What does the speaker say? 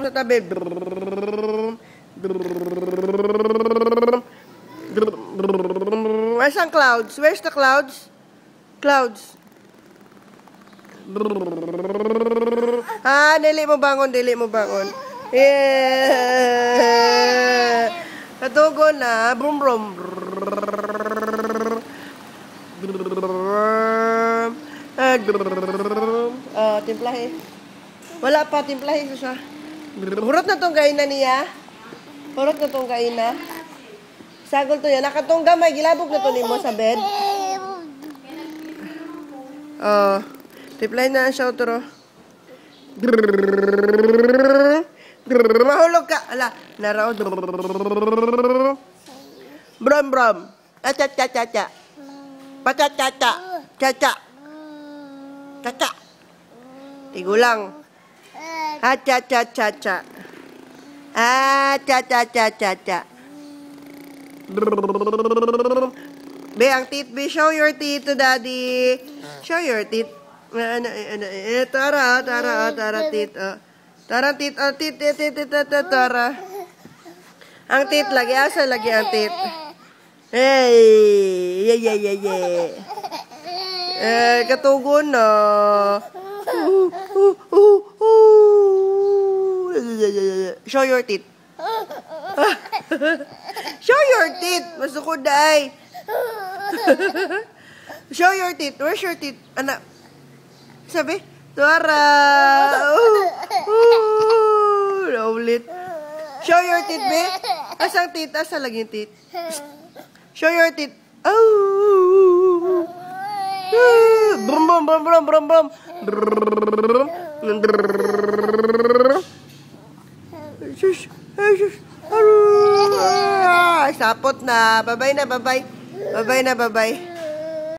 brum sa tabi. Where's ang clouds? Where's the clouds? Clouds. Dili mo bangon, dili mo bangon. Yeah. Katugon na. Brum brum. Timplahe. Wala pa, timplahe siya. Hurot na tong kaina niya. Hurot na tong kaina. Sagol to yan. Nakatong gamay. Gilabog na to ni mo sa bed. Timplahe na siya otro. Mahulog ka. Ala, naraod. Brum brum. Acha-cha-cha-cha. Pacha-cha-cha. Cha-cha. Cha-cha. Tigulang. Acha-cha-cha-cha. Acha-cha-cha-cha-cha. Be, ang teeth, be. Show your teeth to daddy. Show your teeth. Tara, teeth. Tara, teeth. Teeth. Tara. Ang teeth lagi. Asa lagi ang teeth? Hey! Yeah. Katugon na. Show your teeth. Show your teeth. Masukod ay. Show your teeth. Where's your teeth? Anak. Sabi? Tuara. Naulit. Show your teeth, be. Asang teeth? Asa lagi teeth? Show your teeth. Oh. Brum brum brum brum brum brum. Shush. Sapot na. Bye-bye na, bye-bye. Bye-bye na, bye-bye.